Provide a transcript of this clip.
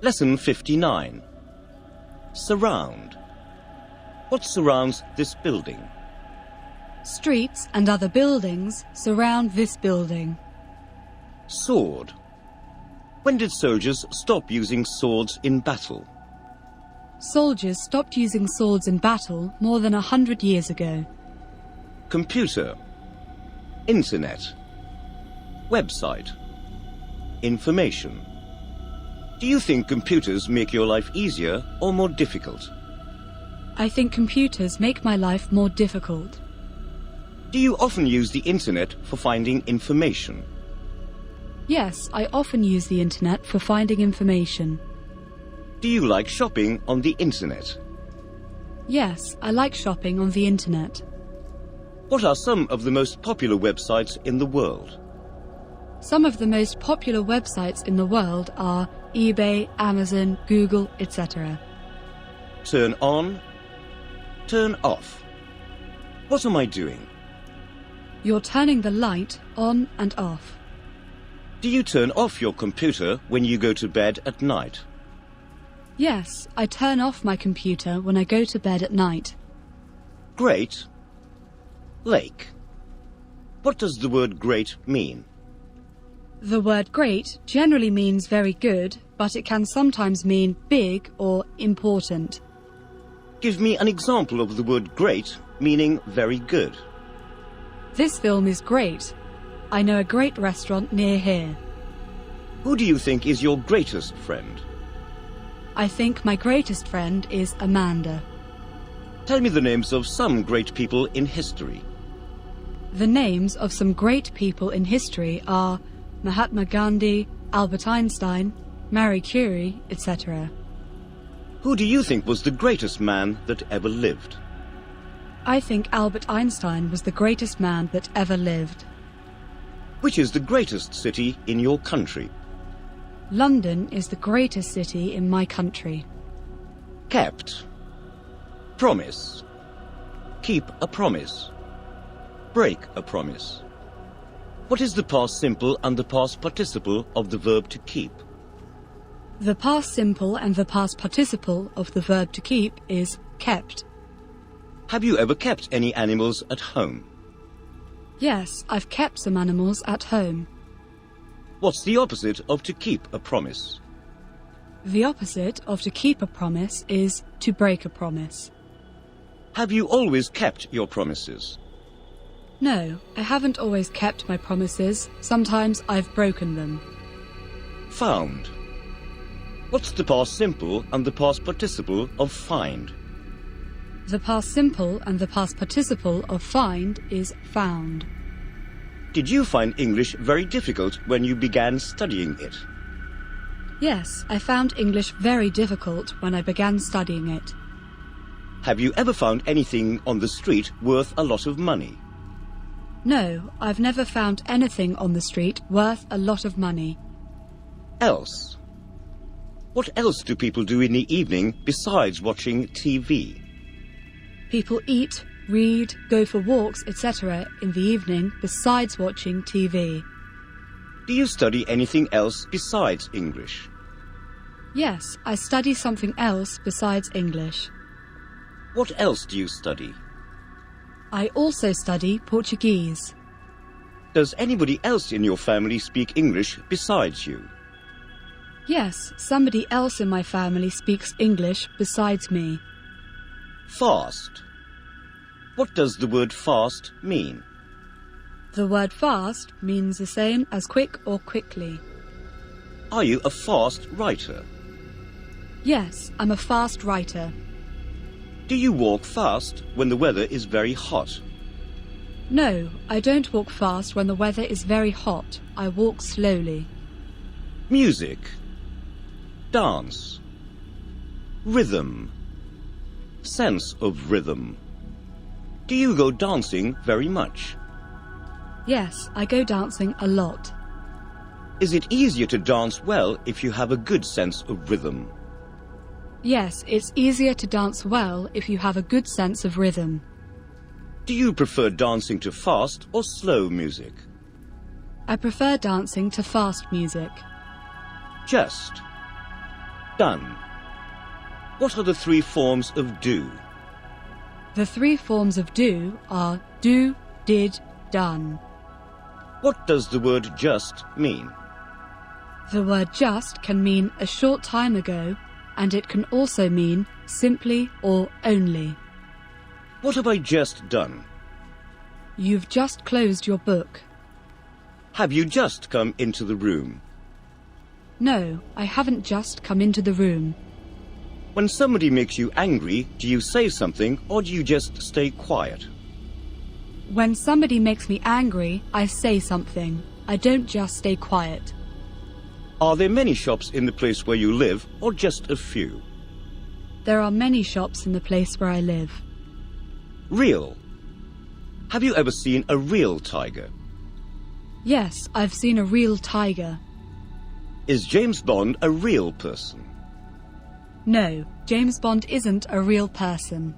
Lesson 59. Surround. What surrounds this building? Streets and other buildings surround this building. Sword. When did soldiers stop using swords in battle? Soldiers stopped using swords in battle more than 100 years ago. Computer. Internet. Website. Information. Do you think computers make your life easier or more difficult? I think computers make my life more difficult. Do you often use the internet for finding information? Yes, I often use the internet for finding information. Do you like shopping on the internet? Yes, I like shopping on the internet. What are some of the most popular websites in the world? Some of the most popular websites in the world are eBay, Amazon, Google, etc. Turn on. Turn off. What am I doing? You're turning the light on and off. Do you turn off your computer when you go to bed at night? Yes, I turn off my computer when I go to bed at night. Great. Lake. What does the word great mean? The word great generally means very good, but it can sometimes mean big or important. Give me an example of the word great meaning very good. This film is great. I know a great restaurant near here. Who do you think is your greatest friend? I think my greatest friend is Amanda. Tell me the names of some great people in history. The names of some great people in history are Mahatma Gandhi, Albert Einstein, Marie Curie, etc. Who do you think was the greatest man that ever lived? I think Albert Einstein was the greatest man that ever lived. Which is the greatest city in your country? London is the greatest city in my country. Kept. Promise. Keep a promise. Break a promise. What is the past simple and the past participle of the verb to keep? The past simple and the past participle of the verb to keep is kept. Have you ever kept any animals at home? Yes, I've kept some animals at home. What's the opposite of to keep a promise? The opposite of to keep a promise is to break a promise. Have you always kept your promises? No, I haven't always kept my promises. Sometimes I've broken them. Found. What's the past simple and the past participle of find? The past simple and the past participle of find is found. Did you find English very difficult when you began studying it? Yes, I found English very difficult when I began studying it. Have you ever found anything on the street worth a lot of money? No, I've never found anything on the street worth a lot of money. Else. What else do people do in the evening besides watching TV? People eat, read, go for walks, etc. in the evening besides watching TV. Do you study anything else besides English? Yes, I study something else besides English. What else do you study? I also study Portuguese. Does anybody else in your family speak English besides you? Yes, somebody else in my family speaks English besides me. Fast. What does the word fast mean? The word fast means the same as quick or quickly. Are you a fast writer? Yes, I'm a fast writer. Do you walk fast when the weather is very hot? No, I don't walk fast when the weather is very hot. I walk slowly. Music. Dance. Rhythm. Sense of rhythm. Do you go dancing very much? Yes, I go dancing a lot. Is it easier to dance well if you have a good sense of rhythm? Yes, it's easier to dance well if you have a good sense of rhythm. Do you prefer dancing to fast or slow music? I prefer dancing to fast music. Just. Done. What are the three forms of do? The three forms of do are do, did, done. What does the word just mean? The word just can mean a short time ago, and it can also mean simply or only. What have I just done? You've just closed your book. Have you just come into the room? No, I haven't just come into the room. When somebody makes you angry, do you say something or do you just stay quiet? When somebody makes me angry, I say something. I don't just stay quiet. Are there many shops in the place where you live or just a few? There are many shops in the place where I live. Real. Have you ever seen a real tiger? Yes, I've seen a real tiger. Is James Bond a real person? No, James Bond isn't a real person.